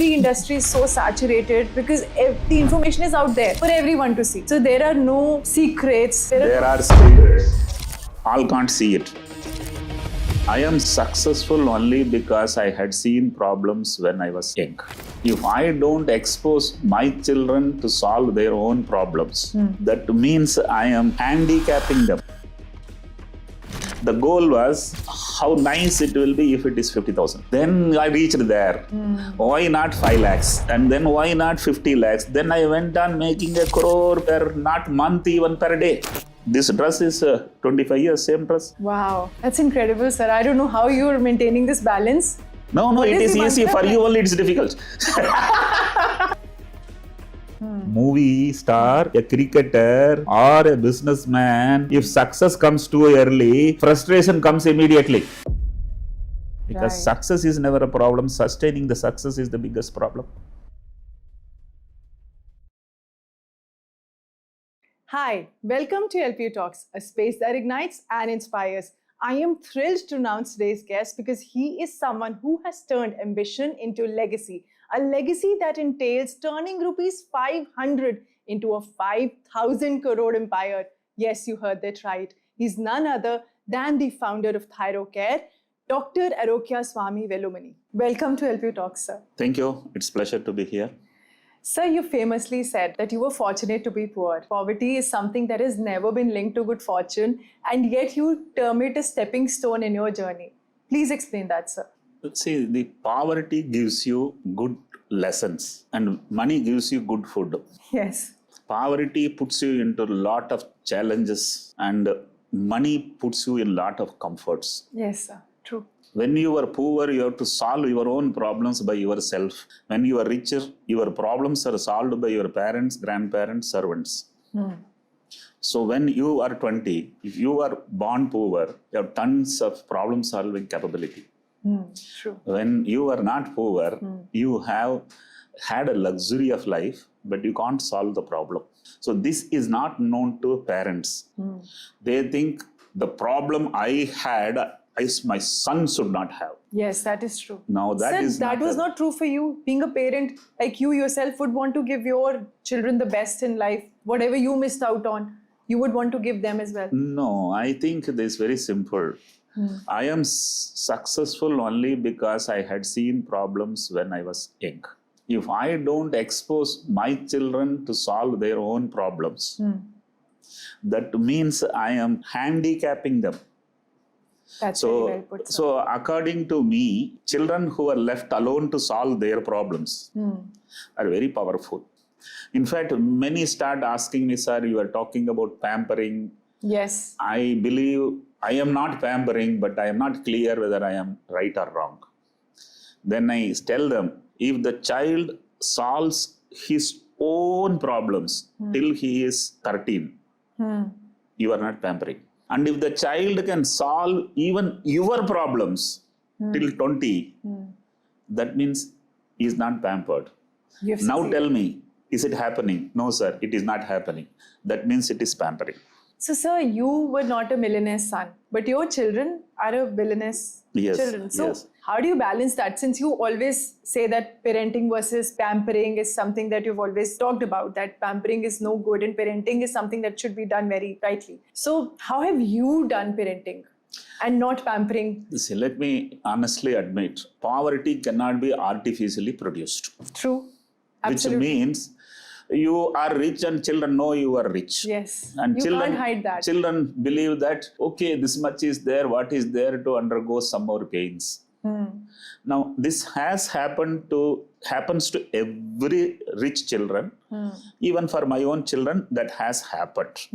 every industry is so saturated because the information is out there for everyone to see. So there are no secrets. There are secrets. All can't see it. I am successful only because I had seen problems when I was young. If I don't expose my children to solve their own problems, that means I am handicapping them. The goal was how nice it will be if it is 50,000. Then I reached there. Why not 5 lakhs? And then why not 50 lakhs? Then I went on making a crore per not month, even per day. This dress is 25 years, same dress. Wow, that's incredible, sir. I don't know how you're maintaining this balance. No, it is easy. For you only it's difficult. Movie star, a cricketer or a businessman, if success comes too early, frustration comes immediately. Because success is never a problem. Sustaining the success is the biggest problem. Hi, welcome to LPU Talks, a space that ignites and inspires. I am thrilled to announce today's guest because he is someone who has turned ambition into legacy. A legacy that entails turning rupees 500 into a 5,000 crore empire. Yes, you heard that right. He's none other than the founder of Thyrocare, Dr. Swami Velumani. Welcome to LPU Talks, sir. Thank you. It's a pleasure to be here. Sir, you famously said that you were fortunate to be poor. Poverty is something that has never been linked to good fortune, and yet you term it a stepping stone in your journey. Please explain that, sir. See, the poverty gives you good lessons and money gives you good food. Yes. Poverty puts you into a lot of challenges and money puts you in a lot of comforts. Yes, sir. True. When you are poor, you have to solve your own problems by yourself. When you are richer, your problems are solved by your parents, grandparents, servants. So when you are 20, if you are born poor, you have tons of problem solving capability. True. When you are not poor, you have had a luxury of life, but you can't solve the problem. So this is not known to parents. They think the problem I had, my son should not have. Yes, that is true. Now that was not true for you. Being a parent, like you yourself would want to give your children the best in life. Whatever you missed out on, you would want to give them as well. No, I think this is very simple. I am successful only because I had seen problems when I was young. If I don't expose my children to solve their own problems, that means I am handicapping them. That's very well put, sir. So according to me, children who are left alone to solve their problems are very powerful. In fact, many start asking me, sir, you are talking about pampering. Yes. I believe I am not pampering, but I am not clear whether I am right or wrong. Then I tell them, if the child solves his own problems till he is 13, you are not pampering. And if the child can solve even your problems till 20, that means he is not pampered. Now tell me, is it happening? No, sir, it is not happening. That means it is pampering. So, sir, you were not a millionaire's son, but your children are a billionaire's children. So, how do you balance that? Since you always say that parenting versus pampering is something that you've always talked about, that pampering is no good and parenting is something that should be done very rightly. So, how have you done parenting and not pampering? See, let me honestly admit, poverty cannot be artificially produced. True. Absolutely. Which means you are rich and children know you are rich. Yes. And you can't hide that. Children believe that, okay, this much is there, what is there to undergo some more pains. Now, this happens to every rich children. Even for my own children, that has happened.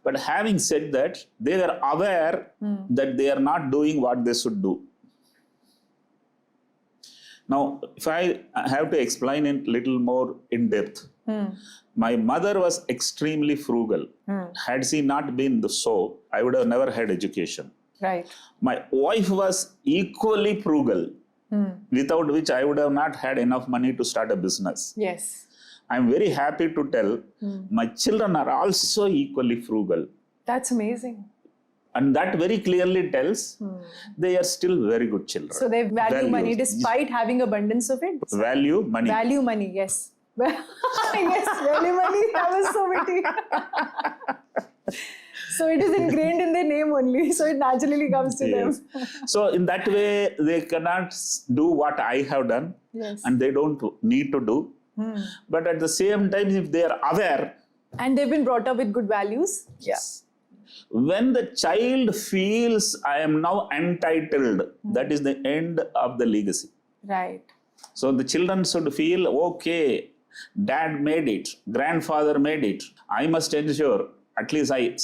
But having said that, they are aware that they are not doing what they should do. Now, if I have to explain it a little more in depth, my mother was extremely frugal. Had she not been so, I would have never had education. Right. My wife was equally frugal, without which I would have not had enough money to start a business. Yes. I'm very happy to tell my children are also equally frugal. That's amazing. And that very clearly tells they are still very good children. So they value money despite having abundance of it. Value money. Value money, yes. Yes, value money. That was so witty. So it is ingrained in their name only. So it naturally comes to them. So in that way, they cannot do what I have done. Yes. And they don't need to do. But at the same time, if they are aware. And they've been brought up with good values. Yes. When the child feels I am now entitled, that is the end of the legacy. Right. So the children should feel, okay, dad made it, grandfather made it. I must ensure, at least I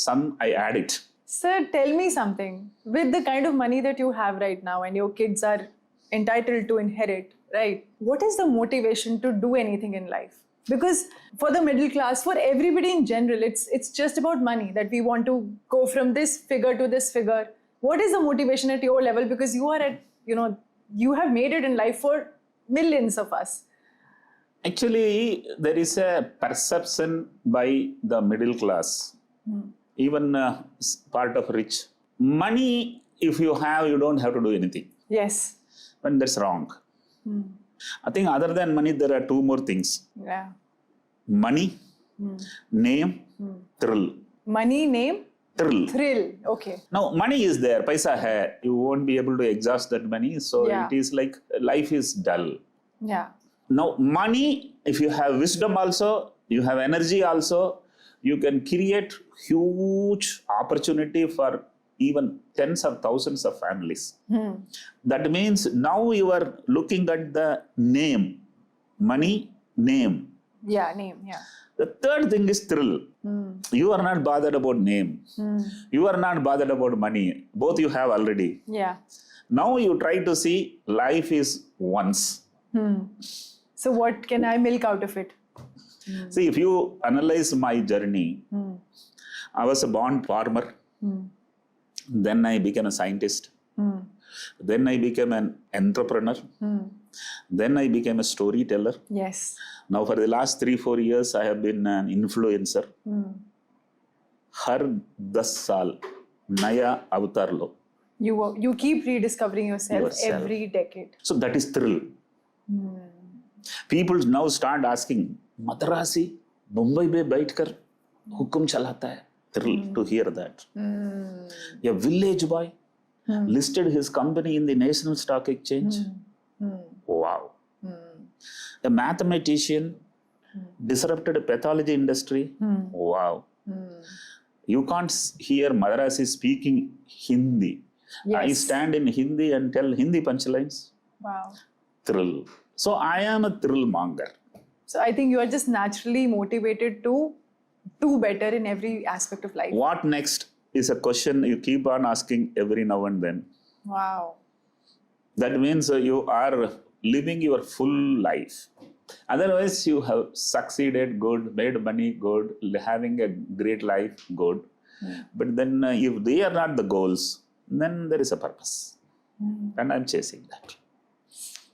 add it. Sir, tell me something. With the kind of money that you have right now and your kids are entitled to inherit, right? What is the motivation to do anything in life? Because for the middle class, for everybody in general, it's just about money, that we want to go from this figure to this figure. What is the motivation at your level? Because you are at, you have made it in life for millions of us. Actually, there is a perception by the middle class, even part of rich. Money, if you have, you don't have to do anything. Yes. And that's wrong. I think other than money, there are two more things. Yeah. Money, name, thrill. Money, name, Thrill. Thrill. Okay. Now, money is there, paisa hai. You won't be able to exhaust that money. So it is like life is dull. Yeah. Now, money, if you have wisdom also, you have energy also, you can create huge opportunity for even tens of thousands of families. That means now you are looking at the name. Money, name. Yeah, name. Yeah. The third thing is thrill. You are not bothered about name. You are not bothered about money. Both you have already. Yeah. Now you try to see life is once. So what can I milk out of it? See, if you analyze my journey, I was a born farmer. Then I became a scientist. Then I became an entrepreneur. Then I became a storyteller. Yes. Now for the last 3-4 years, I have been an influencer. Har 10 saal, naya avatar lo. You keep rediscovering yourself every decade. So that is thrill. People now start asking, Madrasi, Mumbai mein bait kar hukum chalata hai. Thrill to hear that. A village boy listed his company in the National Stock Exchange. Wow. A mathematician disrupted a pathology industry. Wow. You can't hear Madrasi speaking Hindi. Yes. I stand in Hindi and tell Hindi punchlines. Wow. Thrill. So I am a thrill monger. So I think you are just naturally motivated to do better in every aspect of life. What next is a question you keep on asking every now and then. Wow. That means you are living your full life. Otherwise, you have succeeded good, made money good, having a great life good. But then if they are not the goals, then there is a purpose. And I'm chasing that.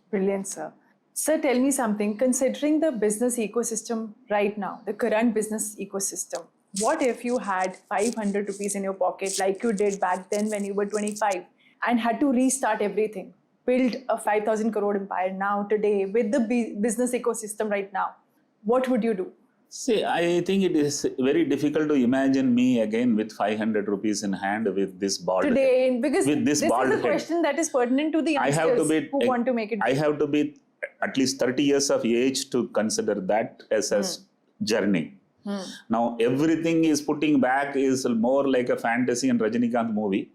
Brilliant, sir. Sir, tell me something. Considering the business ecosystem right now, the current business ecosystem, what if you had 500 rupees in your pocket like you did back then when you were 25 and had to restart everything? Build a 5,000 crore empire now, today, with the business ecosystem right now. What would you do? See, I think it is very difficult to imagine me again with 500 rupees in hand with this bald today, head. because with this this bald is a head. question that is pertinent to the youngsters who want to make it. I have to be at least 30 years of age to consider that as a journey. Now, everything is putting back is more like a fantasy and Rajinikanth movie.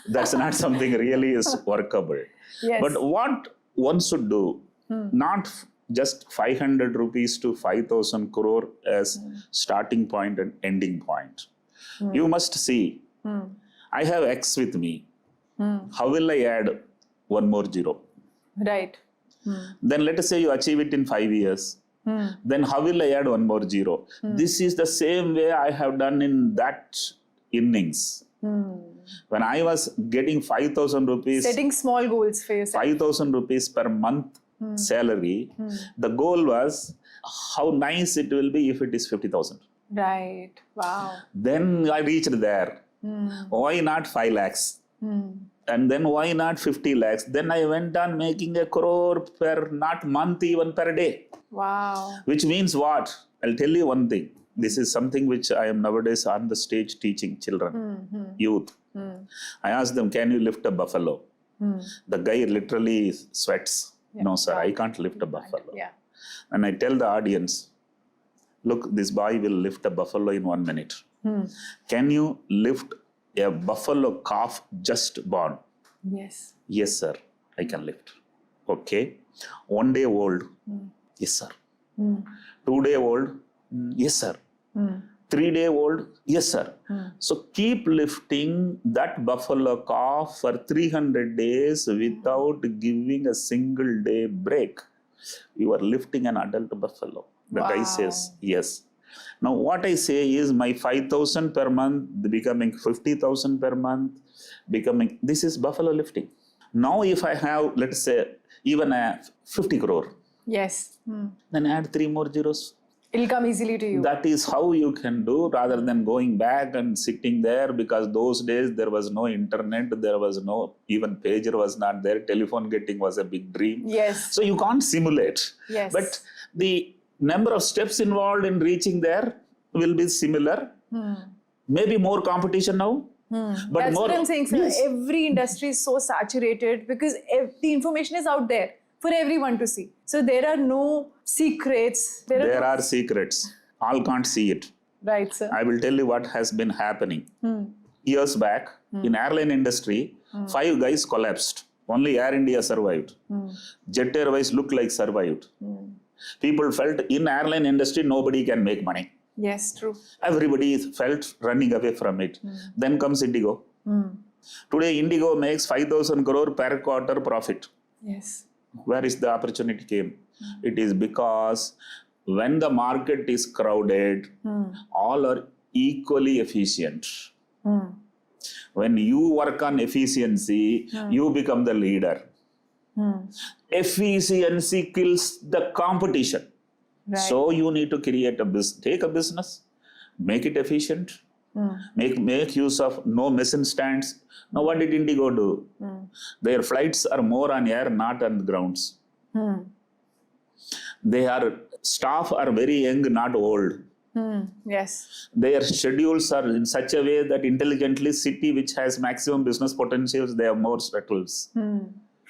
That's not something really is workable. Yes. But what one should do, not just 500 rupees to 5,000 crore as starting point and ending point. You must see, I have X with me. How will I add one more zero? Right. Then let us say you achieve it in 5 years. Then how will I add one more zero? This is the same way I have done in that innings. When I was getting 5,000 rupees, setting small goals for yourself. 5,000 rupees per month salary, the goal was how nice it will be if it is 50,000. Right. Wow. Then I reached there. Why not 5 lakhs? And then why not 50 lakhs? Then I went on making a crore per, not month, even per day. Wow. Which means what? I'll tell you one thing. This is something which I am nowadays on the stage teaching children, youth. I ask them, can you lift a buffalo? The guy literally sweats. No, sir, I can't lift a buffalo. Yeah. And I tell the audience, look, this boy will lift a buffalo in 1 minute. Can you lift a buffalo calf just born? Yes. Yes, sir, I can lift. Okay. 1 day old? Yes, sir. 2 day old? Yes, sir. 3 day old? Yes, sir. So keep lifting that buffalo calf for 300 days without giving a single day break. You are lifting an adult buffalo. The guy says, yes. Now what I say is my 5,000 per month becoming 50,000 per month, becoming, this is buffalo lifting. Now if I have, let's say, even a 50 crore. Yes. Then add 3 more zeros. It'll come easily to you. That is how you can do, rather than going back and sitting there, because those days there was no internet, there was no, even pager was not there, telephone getting was a big dream. Yes. So you can't simulate. Yes. But the number of steps involved in reaching there will be similar. Maybe more competition now. But that's more, what I'm saying, sir. yes. Every industry is so saturated because the information is out there for everyone to see. So there are no secrets. There are secrets. All can't see it. Right, sir. I will tell you what has been happening. Years back, in airline industry, 5 guys collapsed. Only Air India survived. Jet Airways looked like survived. People felt in airline industry, nobody can make money. Yes, true. Everybody felt running away from it. Then comes Indigo. Today, Indigo makes 5,000 crore per quarter profit. Yes. Where is the opportunity came? It is because when the market is crowded, all are equally efficient. When you work on efficiency, you become the leader. Efficiency kills the competition. Right. So you need to create a business, take a business, make it efficient, make use of no machine stands. Now what did Indigo do? Their flights are more on air, not on the grounds. Their staff are very young, not old. Yes. Their schedules are in such a way that intelligently city which has maximum business potentials, they have more shuttles.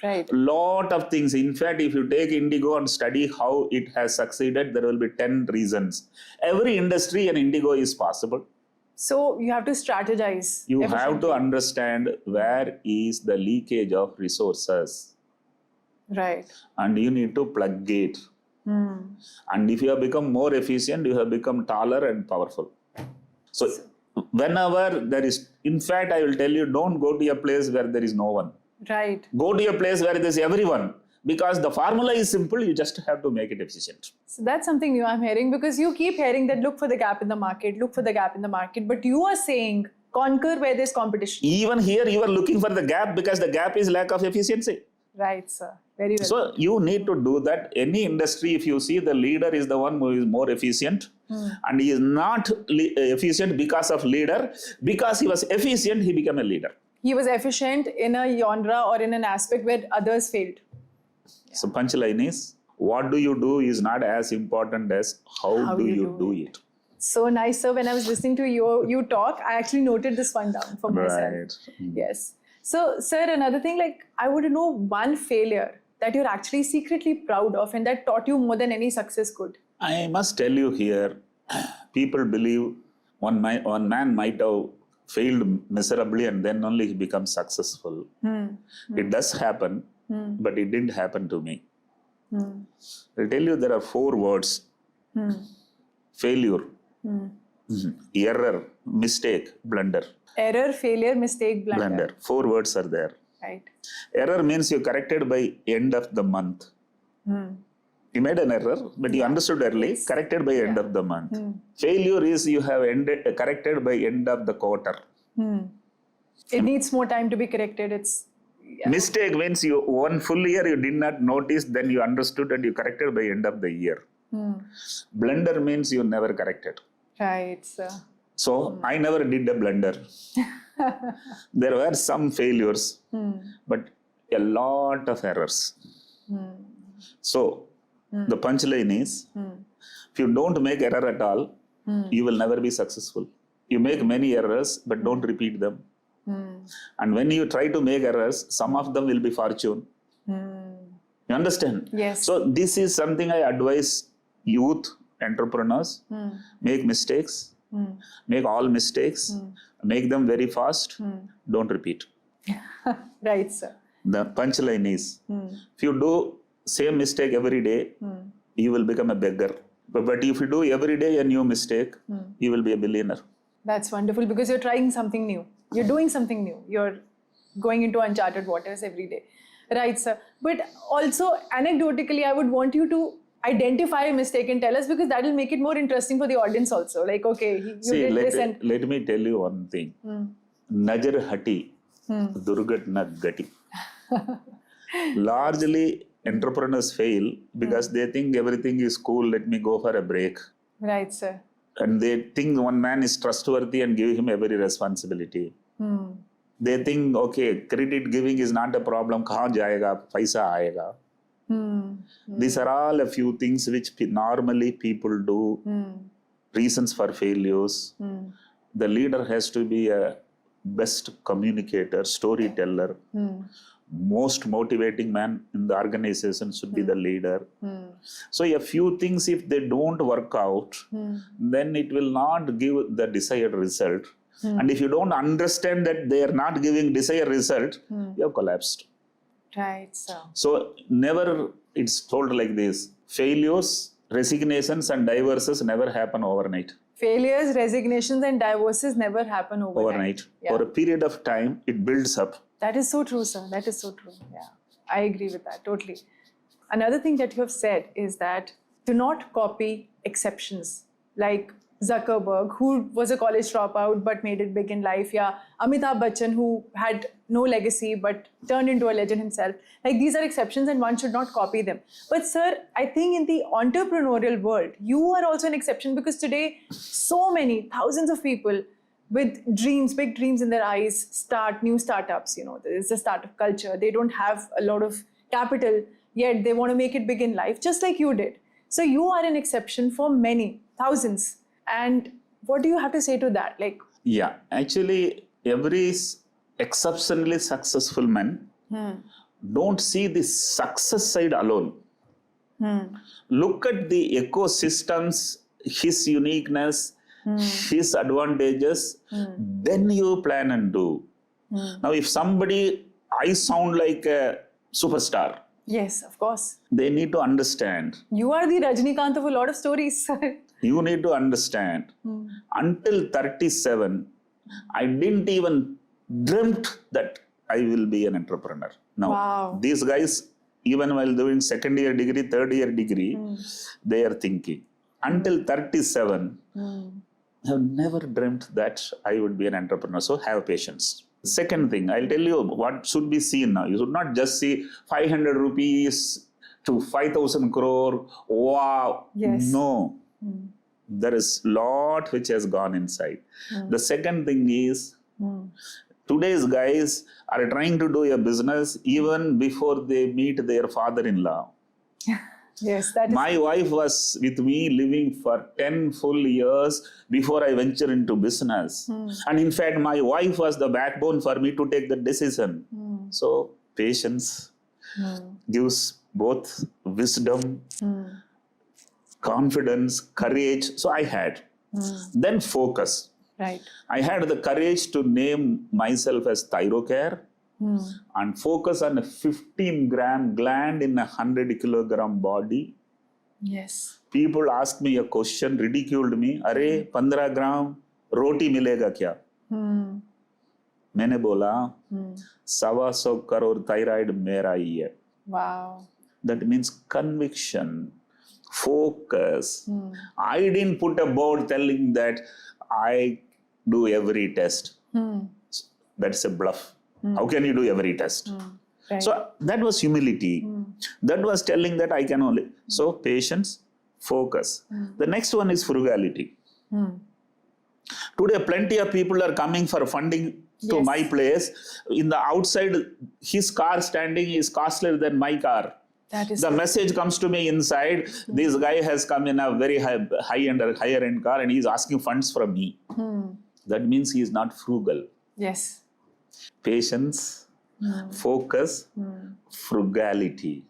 Right. Lot of things. In fact, if you take Indigo and study how it has succeeded, there will be 10 reasons. Every industry in Indigo is possible. So you have to strategize. You have to understand where is the leakage of resources. Right. And you need to plug it. And if you have become more efficient, you have become taller and powerful. So whenever there is, in fact, I will tell you, don't go to a place where there is no one. Right. Go to a place where there is everyone. Because the formula is simple, you just have to make it efficient. So that's something new I'm hearing, because you keep hearing that look for the gap in the market, look for the gap in the market. But you are saying conquer where there's competition. Even here, you are looking for the gap because the gap is lack of efficiency. Right, sir. Very well. So you need to do that. Any industry, if you see, the leader is the one who is more efficient. And he is not efficient because of leader. Because he was efficient, he became a leader. He was efficient in a genre or in an aspect where others failed. So punchline is, what do you do is not as important as how do you do it. So nice, sir. When I was listening to you talk, I actually noted this one down for myself. Right. Yes. So, sir, another thing, like, I want to know one failure that you're actually secretly proud of and that taught you more than any success could. I must tell you here, people believe one man might have failed miserably and then only he becomes successful. It does happen, but it didn't happen to me. I'll tell you, there are 4 words. Failure, error, mistake, blunder. Error, failure, mistake, blunder. 4 words are there. Right. Error means you corrected by end of the month. You made an error, but you understood early, corrected by end of the month. Failure is you have corrected by end of the quarter. It needs more time to be corrected. Mistake means you 1 full year you did not notice, then you understood and you corrected by end of the year. Blunder means you never corrected. Right, sir. So I never did a blunder. There were some failures, but a lot of errors. So the punchline is, if you don't make error at all, you will never be successful. You make many errors, but don't repeat them. And when you try to make errors, some of them will be fortune. You understand? Yes. So this is something I advise youth entrepreneurs. Make mistakes. Make all mistakes. Make them very fast. Don't repeat. Right, sir. The punchline is, if you do same mistake every day, you will become a beggar. But if you do every day a new mistake, you will be a billionaire. That's wonderful because you're trying something new. You're doing something new. You're going into uncharted waters every day. Right, sir. But also, anecdotally, I would want you to identify a mistake and tell us, because that will make it more interesting for the audience also. Like, okay, you did this and... Let me tell you one thing. Najar hati, durgatna gati. Largely, entrepreneurs fail because they think everything is cool, let me go for a break. Right, sir. And they think one man is trustworthy and give him every responsibility. They think, okay, credit giving is not a problem, kahan jayega, paisa aayega. These are all a few things which normally people do, reasons for failures. The leader has to be a best communicator, storyteller. Most motivating man in the organization should be the leader. So a few things, if they don't work out, then it will not give the desired result. And if you don't understand that they are not giving desired result, you have collapsed. Right, sir. So never, it's told like this, failures, resignations and divorces never happen overnight. Failures, resignations and divorces never happen overnight. Yeah. For a period of time, it builds up. That is so true, sir. That is so true. Yeah, I agree with that totally. Another thing that you have said is that do not copy exceptions like Zuckerberg, who was a college dropout but made it big in life. Yeah, Amitabh Bachchan, who had no legacy but turned into a legend himself. Like, these are exceptions and one should not copy them. But sir, I think in the entrepreneurial world, you are also an exception, because today so many thousands of people with dreams, big dreams in their eyes, start new startups. You know, there is a startup culture. They don't have a lot of capital, yet they want to make it big in life, just like you did. So you are an exception for many, thousands. And what do you have to say to that? Like, yeah, actually, every exceptionally successful man don't see the success side alone. Look at the ecosystems, his uniqueness, his advantages, then you plan and do. Now, if somebody, I sound like a superstar. Yes, of course. They need to understand. You are the Rajnikant of a lot of stories. You need to understand. Until 37, I didn't even dreamt that I will be an entrepreneur. Now, these guys, even while doing second year degree, third year degree, they are thinking. Until 37, I have never dreamt that I would be an entrepreneur. So have patience. Second thing, I'll tell you what should be seen now. You should not just see 500 rupees to 5,000 crore. Wow. Yes. No. There is a lot which has gone inside. The second thing is, today's guys are trying to do a business even before they meet their father-in-law. Yes, that is. My wife was with me living for 10 full years before I ventured into business. And in fact, my wife was the backbone for me to take the decision. So patience gives both wisdom, confidence, courage. So I had. Then focus. Right. I had the courage to name myself as Thyrocare and focus on a 15-gram gland in a 100-kilogram body. Yes. People asked me a question, ridiculed me. अरे 15 ग्राम रोटी मिलेगा क्या? मैंने बोला 125 crore thyroid मेरा ही है. Wow. That means conviction, focus. I didn't put a board telling that I do every test. That's a bluff. How can you do every test? Right. So that was humility. That was telling that I can only. So patience, focus. The next one is frugality. Today, plenty of people are coming for funding to Yes. my place. In the outside, his car standing is costlier than my car. That is The true. message comes to me inside. This guy has come in a very higher end car and he's asking funds from me. That means he is not frugal. Yes. Patience, focus, frugality,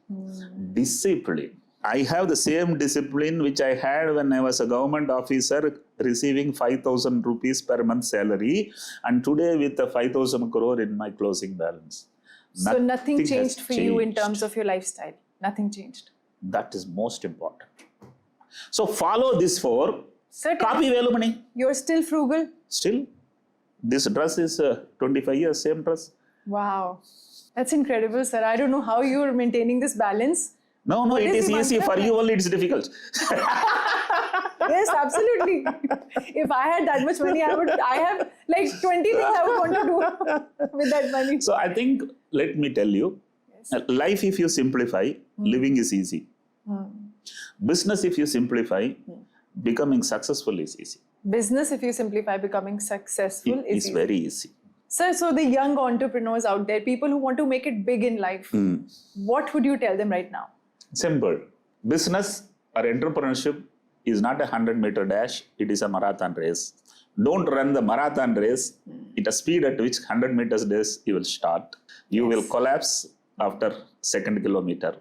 discipline. I have the same discipline which I had when I was a government officer receiving 5,000 rupees per month salary, and today with the 5,000 crore in my closing balance. So nothing has changed for you in changed. terms of your lifestyle. Nothing changed. That is most important. So follow this four. Certainly. Copy Velumani. You're still frugal? Still, this dress is 25 years, same dress. Wow. That's incredible, sir. I don't know how you're maintaining this balance. No, What it is is the easy. mantra? For you only, it's difficult. Yes, absolutely. If I had that much money, I have like 20 things I would want to do with that money. So I think, let me tell you, life if you simplify, living is easy. Business if you simplify, becoming successful is easy. Business, if you simplify, becoming successful It is is easy. very easy. Sir, so the young entrepreneurs out there, people who want to make it big in life, what would you tell them right now? Simple. Business or entrepreneurship is not a 100-meter dash, it is a marathon race. Don't run the marathon race at a speed at which 100 meters dash you will start. You will collapse after second kilometer.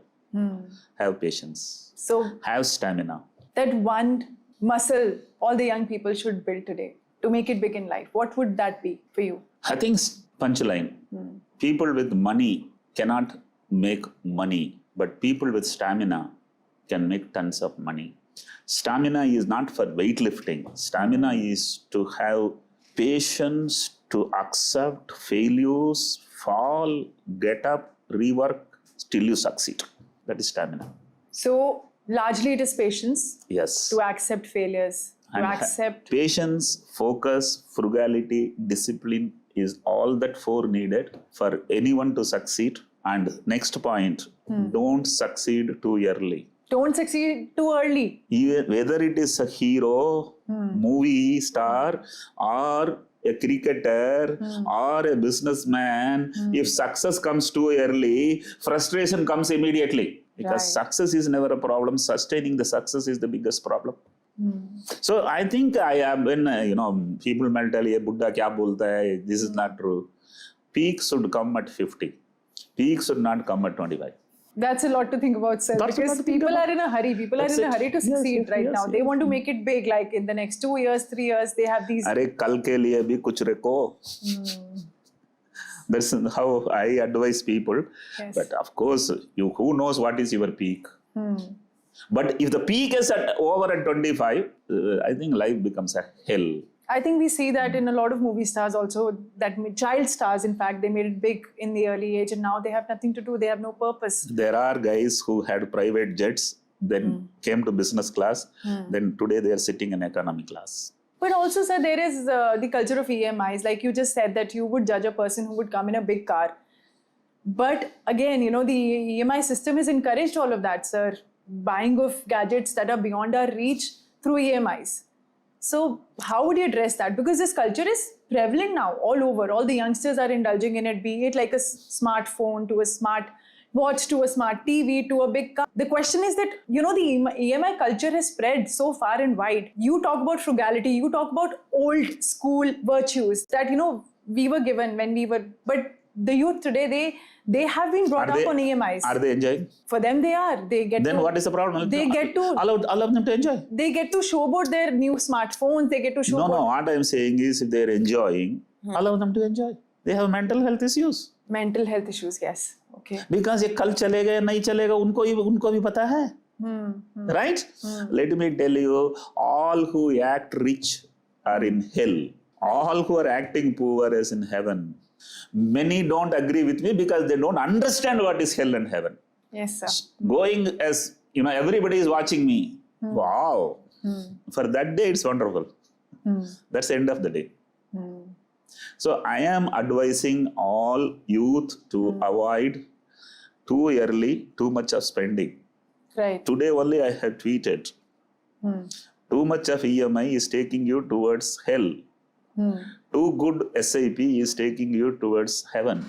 Have patience. So Have stamina. that one muscle all the young people should build today to make it big in life, what would that be for you? I think punchline. People with money cannot make money, but people with stamina can make tons of money. Stamina is not for weightlifting. Stamina is to have patience to accept failures, fall, get up, rework, till you succeed. That is stamina. So largely it is patience Yes. to accept failures, to And accept. patience, focus, frugality, discipline is all that four needed for anyone to succeed. And next point, don't succeed too early. Don't succeed too early. Even whether it is a hero, movie star, or a cricketer, or a businessman, if success comes too early, frustration comes immediately. Because Right. success is never a problem. Sustaining the success is the biggest problem. So I think I am when people might tell you Buddha kya bolta hai, this is not true. Peak should come at 50. Peak should not come at 25. That's a lot to think about, sir. That's a lot Because to think people about. are in a hurry. People are That's in a it. hurry to Yes, succeed yes, right yes, now. They yes. want to make it big, like in the next 2 years, 3 years, they have these. अरे कल के लिए भी कुछ रखो. That's how I advise people. Yes. But of course, who knows what is your peak? But if the peak is over at 25, I think life becomes a hell. I think we see that in a lot of movie stars also, that child stars, in fact, they made it big in the early age and now they have nothing to do. They have no purpose. There are guys who had private jets, then came to business class, then today they are sitting in economy class. But also, sir, there is the culture of EMIs. Like you just said that you would judge a person who would come in a big car. But again, the EMI system has encouraged all of that, sir. Buying of gadgets that are beyond our reach through EMIs. So how would you address that? Because this culture is prevalent now all over. All the youngsters are indulging in it, be it like a smartphone to a smart watch to a smart TV to a big car. The question is that, the EMI culture has spread so far and wide. You talk about frugality, you talk about old school virtues that, we were given when we were, but the youth today, they have been brought up on EMIs. Are they enjoying? For them, they are. They get Then to, what is the problem? They get to allow them to enjoy. They get to showboat their new smartphones. They get to showboat. No, what I'm saying is if they're enjoying, allow them to enjoy. They have mental health issues. Mental health issues, yes. Okay. Because ये कल चलेगा या नहीं चलेगा उनको भी पता है. Right? Let me tell you, all who act rich are in hell. All who are acting poor is in heaven. Many don't agree with me because they don't understand what is hell and heaven. Yes, sir. Going as, everybody is watching me. Wow. For that day, it's wonderful. That's the end of the day. So I am advising all youth to avoid too early, too much of spending. Right. Today only I have tweeted, Too much of EMI is taking you towards hell. Too good SIP is taking you towards heaven.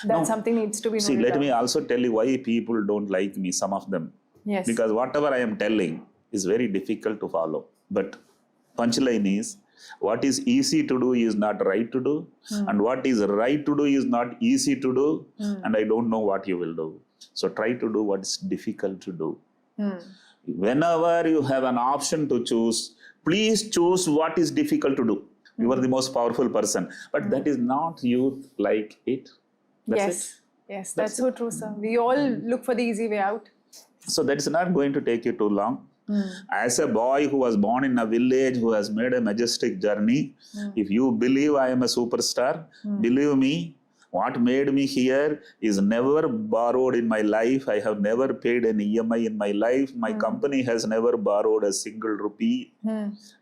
That something needs to be See, noted let down. me also tell you why people don't like me, some of them. Yes. Because whatever I am telling is very difficult to follow. But punchline is, what is easy to do is not right to do. And what is right to do is not easy to do. And I don't know what you will do. So try to do what is difficult to do. Whenever you have an option to choose, please choose what is difficult to do. You are the most powerful person. But that is not you like it. That's it. Yes, that's so true, sir. We all look for the easy way out. So that's not going to take you too long. As a boy who was born in a village, who has made a majestic journey, if you believe I am a superstar, believe me, what made me here is never borrowed in my life. I have never paid an EMI in my life. My company has never borrowed a single rupee,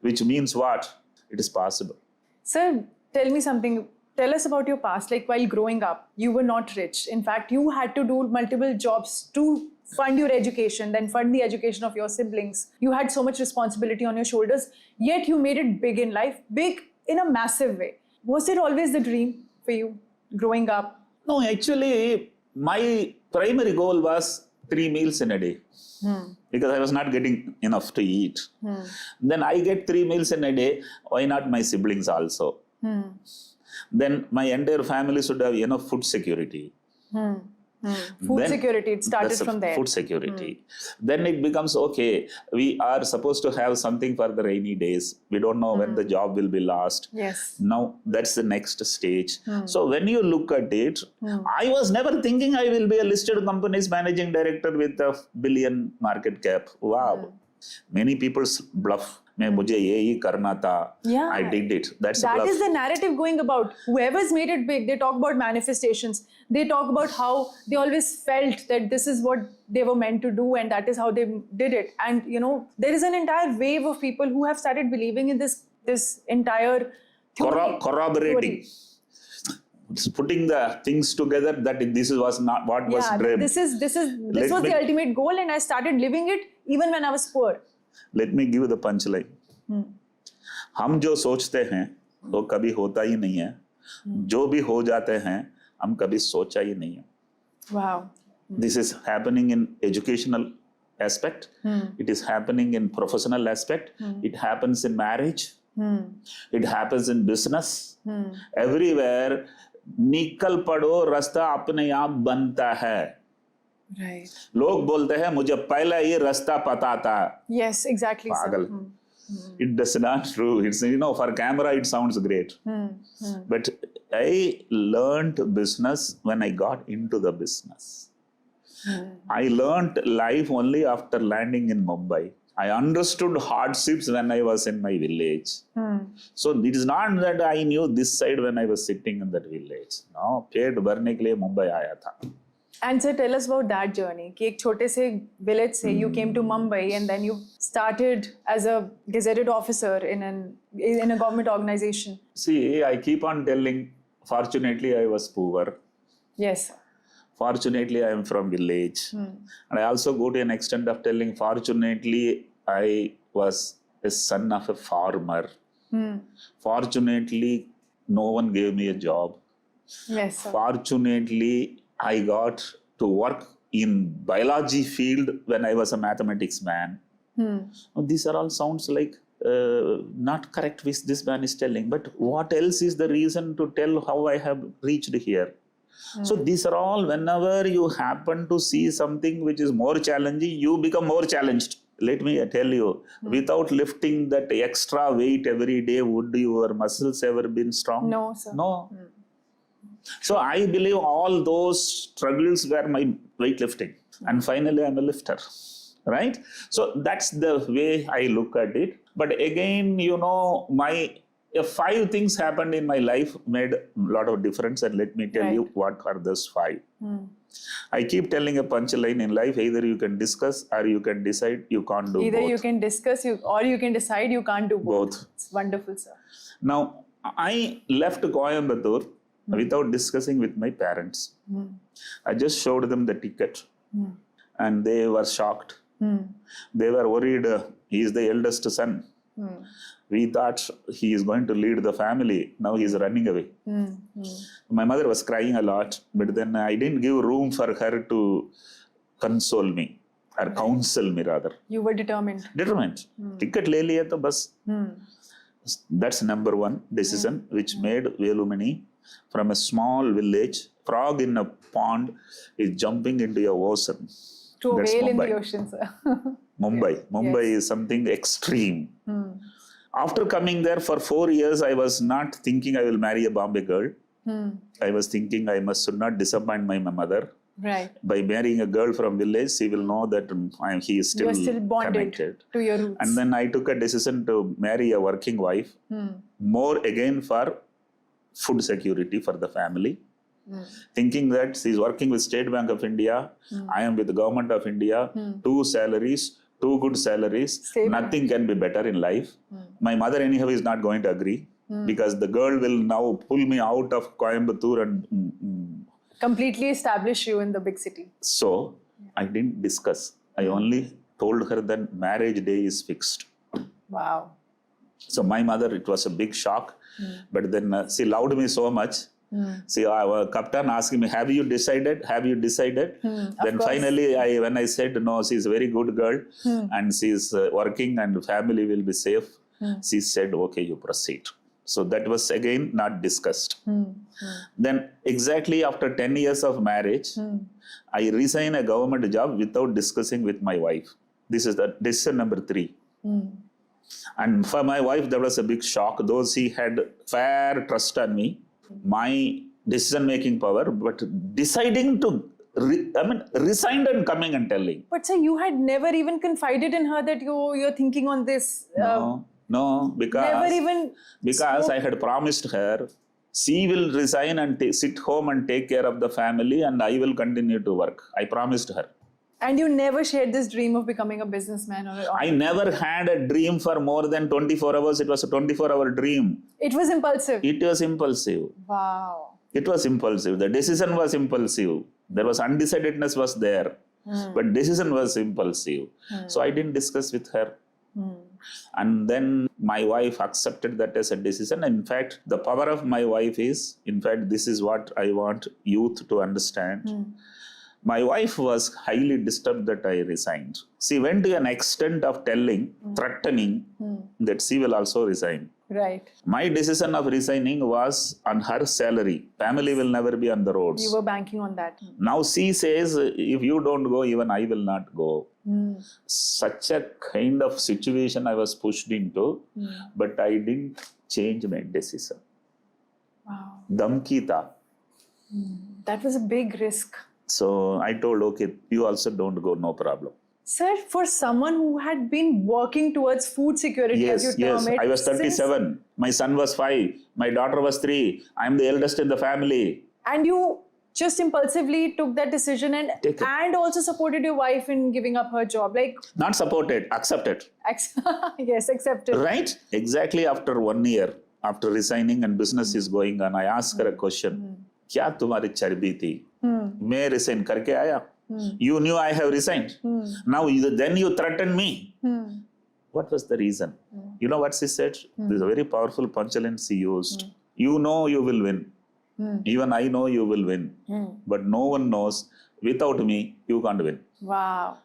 which means what? It is possible. Sir, tell me something. Tell us about your past. Like while growing up, you were not rich. In fact, you had to do multiple jobs to fund your education, then fund the education of your siblings. You had so much responsibility on your shoulders, yet you made it big in life, big in a massive way. Was it always the dream for you growing up? No, actually, my primary goal was 3 meals in a day. Because I was not getting enough to eat. Then I get 3 meals in a day. Why not my siblings also? Then my entire family should have enough food security. Food security, it started That's from there. Food security. Then it becomes, okay, we are supposed to have something for the rainy days. We don't know when the job will be lost. Yes. Now, that's the next stage. So when you look at it, I was never thinking I will be a listed company's managing director with a billion market cap. Wow. Many people bluff. मुझे यही करना था. Yeah. I did it. That is the narrative going about. Whoever's made it big, they talk about manifestations. They talk about how they always felt that this is what they were meant to do and that is how they did it. And, there is an entire wave of people who have started believing in this entire theory. Corroborating. Putting the things together that this was not what was dreamed. This was the ultimate goal, and I started living it even when I was poor. Let me give the punchline. हम जो सोचते हैं वो कभी होता ही नहीं है. जो भी हो जाते हैं हम कभी सोचा ही नहीं है. Wow. This is happening in educational aspect. It is happening in professional aspect. It happens in marriage. It happens in business. Everywhere. निकल पड़ो, रास्ता अपने आप बनता है. Right. लोग बोलते हैं मुझे पहले ये रास्ता पता था. Yes, exactly. पागल. It does not true. It's for camera it sounds great. But I learned business when I got into the business. I learned life only after landing in Mumbai. I understood hardships when I was in my village. So it is not that I knew this side when I was sitting in that village. No, पेट भरने के लिए मुंबई आया था. And sir, tell us about that journey. कि एक छोटे से village से you came to Mumbai and then you started as a gazetted officer in a government organization. See, I keep on telling, fortunately I was poor. Yes. Fortunately, I am from village. And I also go to an extent of telling, fortunately, I was a son of a farmer. Fortunately, no one gave me a job. Yes, sir. Fortunately, I got to work in biology field when I was a mathematics man. These are all sounds like not correct which this man is telling. But what else is the reason to tell how I have reached here? So these are all, whenever you happen to see something which is more challenging, you become more challenged. Let me tell you, without lifting that extra weight every day, would your muscles ever been strong? No, sir. No. So I believe all those struggles were my weightlifting. And finally, I'm a lifter. Right? So that's the way I look at it. But again, my 5 things happened in my life made a lot of difference, and let me tell you what are those 5. I keep telling a punchline in life: either you can discuss or you can decide. You can't do either both. You can discuss or you can decide. You can't do both. It's wonderful, sir. Now, I left Coimbatore without discussing with my parents. I just showed them the ticket, and they were shocked. They were worried. He is the eldest son. We thought he is going to lead the family. Now he is running away. My mother was crying a lot, but then I didn't give room for her to console me or counsel me rather. You were determined. Ticket le liya to bas. That's number one decision which made Velumani from a small village, frog in a pond is jumping into a ocean. To a That's whale in Mumbai. the ocean, sir. Mumbai is something extreme. After coming there for 4 years, I was not thinking I will marry a Bombay girl. I was thinking I should not disappoint my mother. Right. By marrying a girl from village, she will know that he is still, You're still bonded connected to your roots. And then I took a decision to marry a working wife, more again for food security for the family. Thinking that she is working with State Bank of India, I am with the Government of India, 2 salaries, 2 good salaries, Stable. Nothing can be better in life. My mother anyhow is not going to agree because the girl will now pull me out of Coimbatore and completely establish you in the big city. So I didn't discuss. I only told her that marriage day is fixed. Wow. So my mother, it was a big shock, but then she loved me so much. See, our captain asking me, have you decided? Then finally, when I said, no, she's a very good girl and she's working and family will be safe. She said, okay, you proceed. So that was again not discussed. Then exactly after 10 years of marriage, I resigned a government job without discussing with my wife. This is the decision number 3. And for my wife, that was a big shock, though she had fair trust on me, my decision-making power, but deciding to, resigned and coming and telling. But sir, you had never even confided in her that you're thinking on this. No, because I had promised her, she will resign and sit home and take care of the family and I will continue to work. I promised her. And you never shared this dream of becoming a businessman? I never had a dream for more than 24 hours. It was a 24-hour dream. It was impulsive? It was impulsive. Wow. It was impulsive. The decision was impulsive. There was undecidedness was there. But decision was impulsive. So I didn't discuss with her. And then my wife accepted that as a decision. In fact, the power of my wife is, in fact, this is what I want youth to understand. My wife was highly disturbed that I resigned. She went to an extent of telling, threatening that she will also resign. Right. My decision of resigning was on her salary. Family will never be on the roads. You were banking on that. Now she says, if you don't go, even I will not go. Such a kind of situation I was pushed into, but I didn't change my decision. Wow. Dhamki tha. That was a big risk. So I told, okay, you also don't go, no problem. Sir, for someone who had been working towards food security, as you term it. I was 37. My son was 5. My daughter was 3. I am the eldest in the family. And you just impulsively took that decision and also supported your wife in giving up her job. Not supported, accepted. Yes, accepted. Right? Exactly after 1 year, after resigning and business is going on, I asked her a question. क्या तुम्हारी चर्बी थी? मैं resign करके आया. You knew I have resigned. Now then you threatened me. What was the reason? You know what she said? This is a very powerful punchline she used. You know you will win. Even I know you will win. But no one knows. Without me, you can't win. Wow.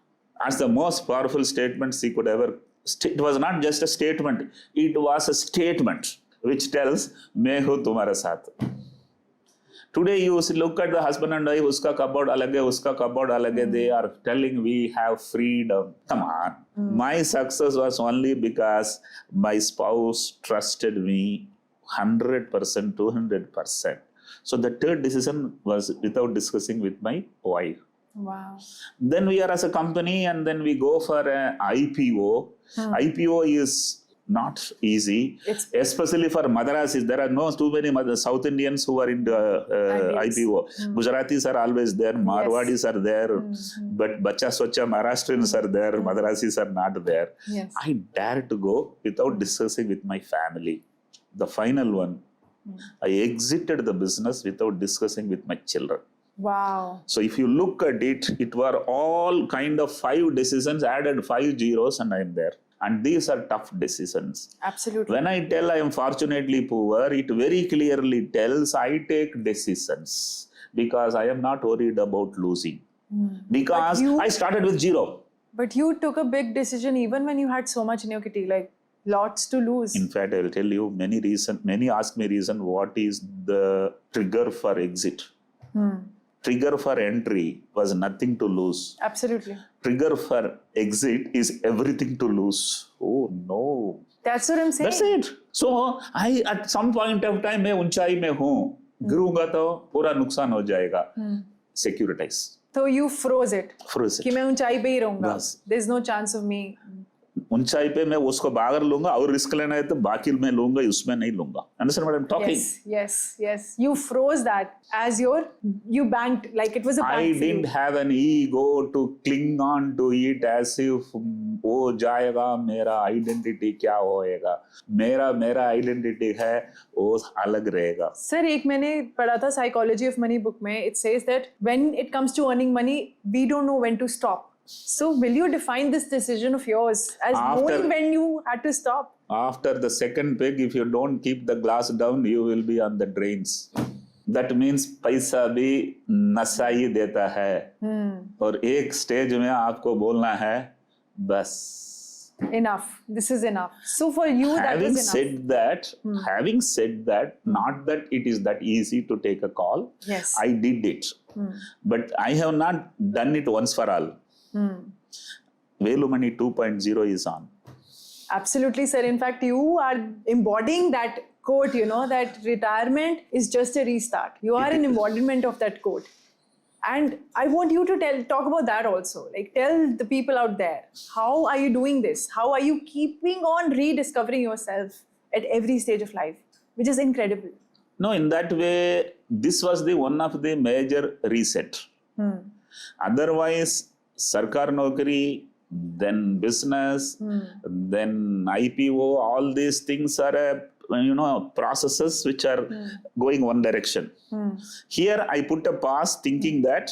That's the most powerful statement she could ever. It was not just a statement. It was a statement which tells, मैं हूँ तुम्हारे साथ. Today you look at the husband and wife, uska cupboard alag hai, uska cupboard alag hai, they are telling we have freedom. Come on. My success was only because my spouse trusted me 100%, 200%. So the third decision was without discussing with my wife. Wow. Then we are as a company and then we go for an IPO. IPO is not easy, especially for Madarasis. There are no too many South Indians who are in the IPO. Gujaratis are always there, Marwadis are there, but Bacha Socha Maharashtrians are there, Madarasis are not there. Yes. I dared to go without discussing with my family. The final one, I exited the business without discussing with my children. Wow. So if you look at it, it were all kind of 5 decisions, added 5 zeros and I am there. And these are tough decisions. Absolutely. When I tell I am fortunately poor, it very clearly tells I take decisions because I am not worried about losing. Because I started with zero. But you took a big decision even when you had so much in your kitty, like lots to lose. In fact, I will tell you many ask me reason what is the trigger for exit. Trigger for entry was nothing to lose. Absolutely. Trigger for exit is everything to lose. Oh no. That's what I'm saying. That's it. So I at some point of time मैं ऊंचाई में हूँ, गिरूंगा तो पूरा नुकसान हो जाएगा. Securitize. So you froze it. Froze it. कि मैं ऊंचाई पे ही रहूंगा. बस. There's no chance of me. ऊंचाई पे मैं उसको बाहर लूंगा और रिस्क लेना है तो बाकी मैं लूंगा उसमें नहीं लूंगा. Understand what I'm talking? Yes. You froze that as you banked, like it was a bank. I didn't have an ego to cling on to it as if वो जाएगा मेरा आइडेंटिटी क्या होएगा. मेरा आइडेंटिटी है वो अलग रहेगा. सर एक मैंने पढ़ा था साइकोलॉजी ऑफ मनी बुक में. It says that when it comes to earning money, we don't know when to stop. So will you define this decision of yours as knowing when you had to stop? After the second peg, if you don't keep the glass down, you will be on the drains. That means पैसा भी नशा ही देता है. और एक stage में आपको बोलना है बस. Enough. This is enough. So for you, that having was enough. Having said that, not that it is that easy to take a call. Yes. I did it. But I have not done it once for all. Velumani 2.0 is on. Absolutely, sir. In fact, you are embodying that quote, that retirement is just a restart. You are an embodiment of that quote. And I want you to talk about that also. Like, tell the people out there, how are you doing this? How are you keeping on rediscovering yourself at every stage of life, which is incredible. No, in that way, this was the one of the major reset. Otherwise, Sarkar Nokri, then business, then IPO, all these things are processes which are going one direction. Here I put a pause thinking that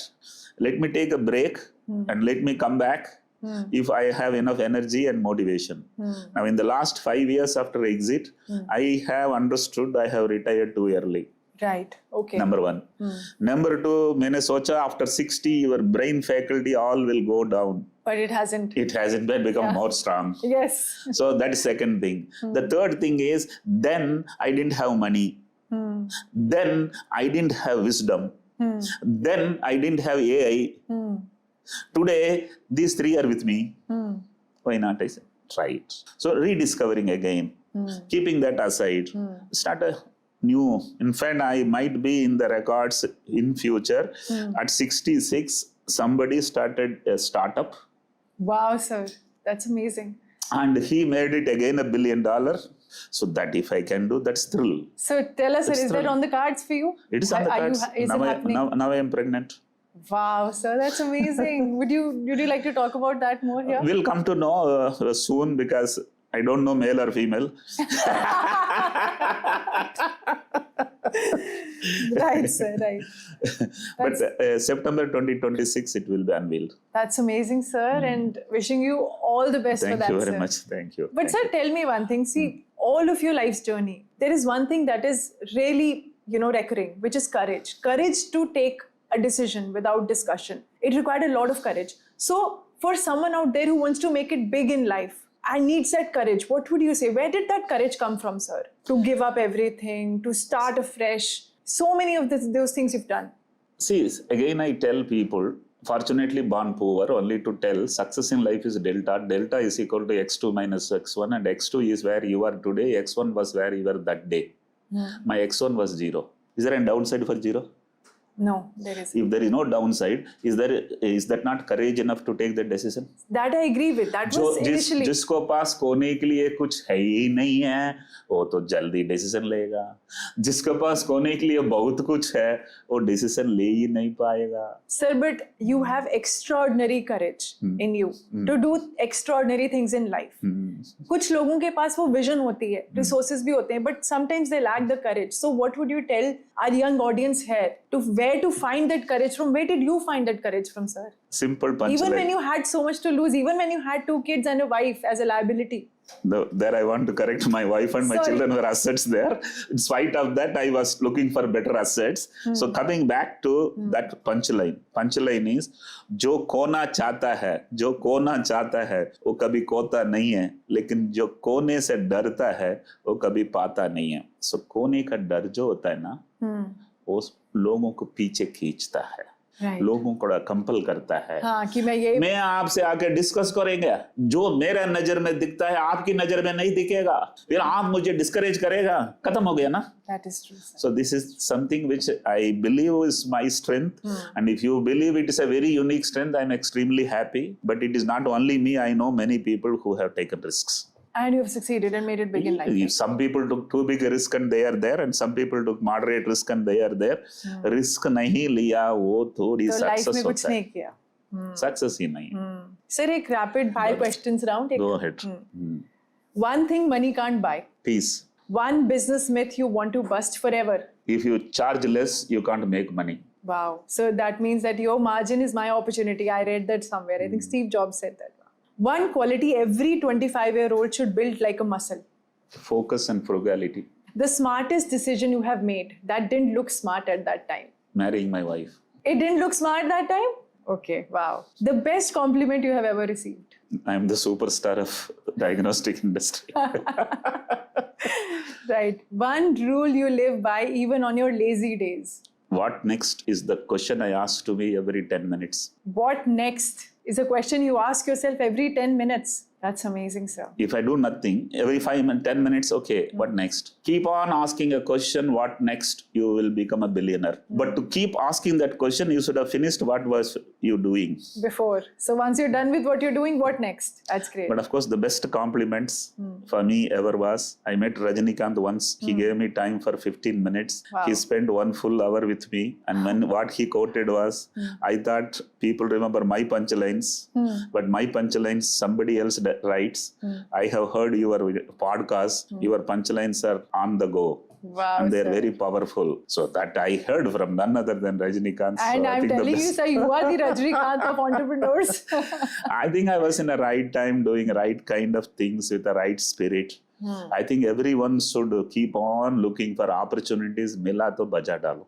let me take a break and let me come back if I have enough energy and motivation. Now in the last 5 years after exit, I have understood I have retired too early. Right. Okay. Number one. Number two, मैंने सोचा after 60 your brain faculty all will go down. But it hasn't. It hasn't become more strong. Yes. So that's second thing. The third thing is then I didn't have money. Then I didn't have wisdom. Then I didn't have AI. Today these three are with me. Why not? I said, try it. So rediscovering again, keeping that aside, start a new. In fact, I might be in the records in future. At 66, somebody started a startup. Wow, sir. That's amazing. And he made it again $1 billion. So that if I can do, that's thrill. So tell us, sir, is that on the cards for you? It is on the cards. Is it happening? Now I am pregnant. Wow, sir, that's amazing. Would you like to talk about that more here? We'll come to know soon because I don't know male or female. Right, sir, right. But September 2026, it will be unveiled. That's amazing, sir, and wishing you all the best for that, Thank you very sir. much. Thank you. But sir, tell me one thing. See, all of your life's journey, there is one thing that is really, recurring, which is courage. Courage to take a decision without discussion. It required a lot of courage. So for someone out there who wants to make it big in life and needs that courage, what would you say? Where did that courage come from, sir? To give up everything, to start afresh. So many of those things you've done. See, again, I tell people, fortunately born poor, only to tell success in life is delta. Delta is equal to x2 minus x1, and x2 is where you are today, x1 was where you were that day. My x1 was 0. Is there a downside for 0? No, there isn't. If there is no downside, is that not courage enough to take that decision? That I agree with. That was initially. जिसको पास खोने के लिए कुछ है ही नहीं है, वो तो जल्दी डिसीजन लेगा. जिसके पास खोने के लिए बहुत कुछ है, वो डिसीजन ले ही नहीं पाएगा. Sir, but you have extraordinary courage in you to do extraordinary things in life. कुछ लोगों के पास वो vision होती है, resources भी होते हैं, but sometimes they lack the courage. So what would you tell our young audience here to where where to find that courage from? Where did you find that courage from, sir? Simple punchline. Even when you had so much to lose, even when you had 2 kids and a wife as a liability. There I want to correct, my wife and my children were assets there. In spite of that, I was looking for better assets. So coming back to that punchline. Punchline is, जो खोना चाहता है, वो कभी खोता नहीं है, लेकिन जो खोने से डरता है, वो कभी पाता नहीं है. So खोने का डर जो होता है ना, वो लोगों को पीछे खींचता है. लोगों को कंपल करता है कि मैं आपसे आके डिस्कस करेंगे, जो मेरा नजर में दिखता है आपकी नजर में नहीं दिखेगा, फिर आप मुझे डिस्करेज करेगा, खत्म हो गया ना. That is true, sir. So this is something which I believe is my strength, and if you believe it is a very unique strength, I'm extremely happy. But it is not only me. I know many people who have taken risks. And you have succeeded and made it big in life. Some people took too big a risk and they are there, and some people took moderate risk and they are there. Risk नहीं लिया वो थोड़ी success होता है. कुछ नहीं किया. Success ही नहीं. Sir, एक rapid fire questions round. Go ahead. One thing money can't buy. Peace. One business myth you want to bust forever. If you charge less, you can't make money. Wow. So that means that your margin is my opportunity. I read that somewhere. I think Steve Jobs said that. One quality every 25-year-old should build like a muscle. Focus and frugality. The smartest decision you have made that didn't look smart at that time. Marrying my wife. It didn't look smart that time? Okay, wow. The best compliment you have ever received. I am the superstar of diagnostic industry. Right. One rule you live by even on your lazy days. What next is the question I ask to me every 10 minutes. What next is a question you ask yourself every 10 minutes. That's amazing, sir. If I do nothing, every 10 minutes, okay, what next? Keep on asking a question, what next? You will become a billionaire. But to keep asking that question, you should have finished what was you doing before. So once you're done with what you're doing, what next? That's great. But of course, the best compliments for me ever was, I met Rajinikanth once. He gave me time for 15 minutes. Wow. He spent 1 full hour with me. And when what he quoted was, I thought people remember my punchlines, but my punchlines somebody else writes. I have heard your podcast. Your punchlines are on the go. Wow, and they're sir. very powerful. So that I heard from none other than Rajinikanth. And so I'm telling you, sir, you are the Rajinikanth of entrepreneurs. I think I was in the right time doing right kind of things with the right spirit. I think everyone should keep on looking for opportunities. Mila to baja dalo.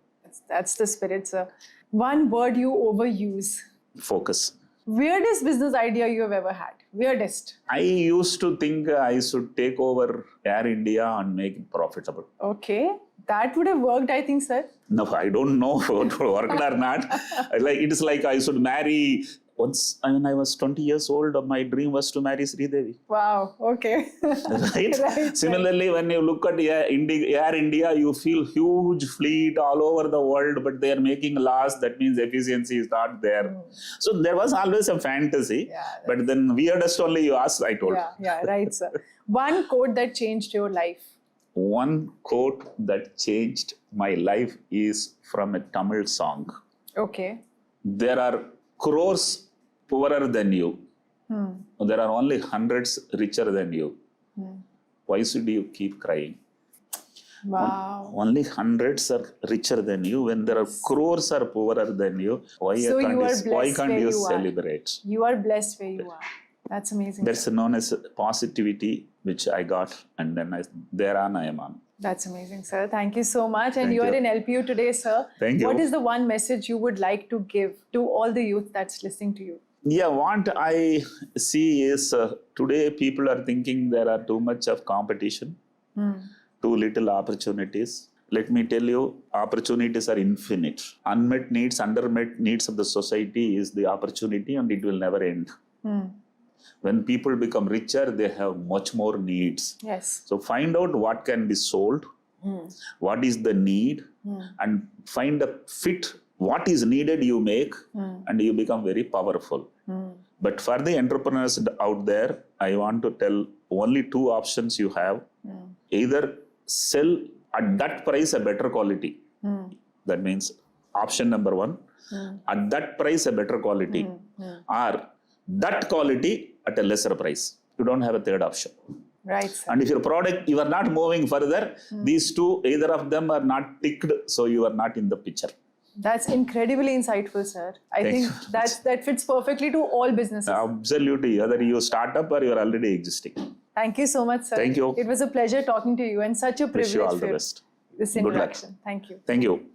That's the spirit, sir. One word you overuse. Focus. Weirdest business idea you have ever had? Weirdest. I used to think I should take over Air India and make it profitable. Okay. That would have worked, I think, sir. No, I don't know if it worked or not. It is like I should marry. Once, when I was 20 years old, my dream was to marry Sridevi. Wow, okay. Right? Right. Similarly, when you look at Air India, you feel huge fleet all over the world, but they are making laws. That means efficiency is not there. So there was always a fantasy. Yeah, but then weirdest only you asked, I told. Yeah, right, sir. One quote that changed your life. One quote that changed my life is from a Tamil song. Okay. There are crores poorer than you. There are only hundreds richer than you. Why should you keep crying? Wow. Only hundreds are richer than you. When there are crores are poorer than you, why can't you celebrate? You are blessed where you are. That's amazing. That's known as positivity, which I got, and then thereon I am on. That's amazing, sir. Thank you so much. And Thank you are you. in LPU today, sir. Thank you. What is the one message you would like to give to all the youth that's listening to you? Yeah, what I see is today people are thinking there are too much of competition, too little opportunities. Let me tell you, opportunities are infinite. Unmet needs, undermet needs of the society is the opportunity, and it will never end. When people become richer, they have much more needs. Yes. So find out what can be sold, what is the need, and find a fit. What is needed, you make, and you become very powerful. But for the entrepreneurs out there, I want to tell only 2 options you have. Either sell at that price a better quality. That means option number 1, at that price a better quality, or that quality at a lesser price. You don't have a third option. Right, sir. And if your product, you are not moving further, these 2, either of them are not ticked, so you are not in the picture. That's incredibly insightful, sir. I Thank think you. that fits perfectly to all businesses. Absolutely. Whether you're startup or you're already existing. Thank you so much, sir. Thank you. It was a pleasure talking to you and such a Wish privilege you all for the best. this Good luck. interaction. Thank you. Thank you.